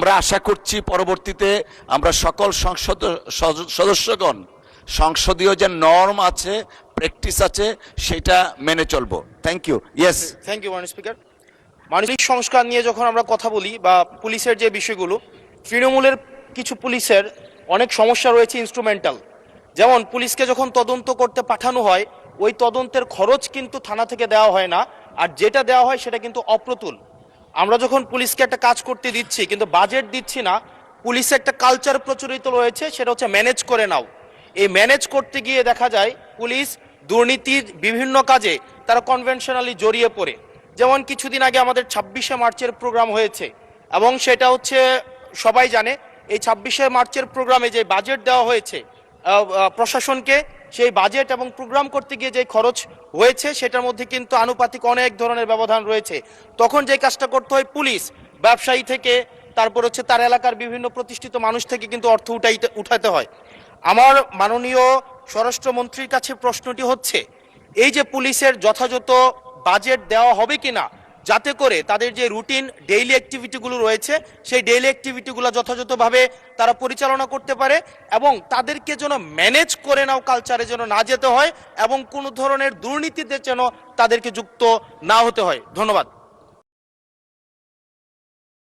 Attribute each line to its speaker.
Speaker 1: আমরা আশা করছি পরবর্তীতে আমরা সকল সংসদ সদস্যগণ সংসদীয় যে নর্ম আছে, প্র্যাকটিস আছে, সেটা মেনে চলবো। Thank you. Yes,
Speaker 2: thank you মাননীয় স্পিকার। মানবিক সংস্কার নিয়ে যখন আমরা কথা বলি বা পুলিশের যে বিষয়গুলো, তৃণমূলের কিছু পুলিশের অনেক সমস্যা রয়েছে ইনস্ট্রুমেন্টাল। যেমন পুলিশকে যখন তদন্ত করতে পাঠানো হয়, ওই তদন্তের খরচ কিন্তু থানা থেকে দেওয়া হয় না, আর যেটা দেওয়া হয় সেটা কিন্তু অপ্রতুল। আমরা যখন পুলিশকে একটা কাজ করতে দিচ্ছি কিন্তু বাজেট দিচ্ছি না, পুলিশে একটা কালচার প্রচলিত রয়েছে, সেটা হচ্ছে ম্যানেজ করে নাও। এই ম্যানেজ করতে গিয়ে দেখা যায় পুলিশ দুর্নীতির বিভিন্ন কাজে তারা কনভেনশনালি জড়িয়ে পড়ে। যেমন কিছুদিন আগে আমাদের 26শে মার্চের প্রোগ্রাম হয়েছে, এবং সেটা হচ্ছে সবাই জানে এই 26শে মার্চের প্রোগ্রামে যে বাজেট দেওয়া হয়েছে প্রশাসনকে, সেই বাজেট এবং প্রোগ্রাম করতে গিয়ে যে খরচ হয়েছে সেটার মধ্যে কিন্তু আনুপাতিক অনেক ধরনের ব্যবধান রয়েছে। তখন যে কাজটা করতে হয়, পুলিশ ব্যবসায়ী থেকে তারপর হচ্ছে তার এলাকার বিভিন্ন প্রতিষ্ঠিত মানুষ থেকে কিন্তু অর্থ উঠাতে হয়। আমার মাননীয় স্বরাষ্ট্রমন্ত্রীর কাছে প্রশ্নটি হচ্ছে, এই যে পুলিশের যথাযথ বাজেট দেওয়া হবে কিনা, যাতে করে তাদের যে রুটিন ডেইলি অ্যাক্টিভিটিগুলো রয়েছে সেই ডেইলি অ্যাক্টিভিটিগুলো যথাযথভাবে তারা পরিচালনা করতে পারে, এবং তাদেরকে যেন ম্যানেজ করে নাও কালচারে যেন না যেতে হয়, এবং কোনো ধরনের দুর্নীতিতে যেন তাদেরকে যুক্ত না হতে হয়। ধন্যবাদ।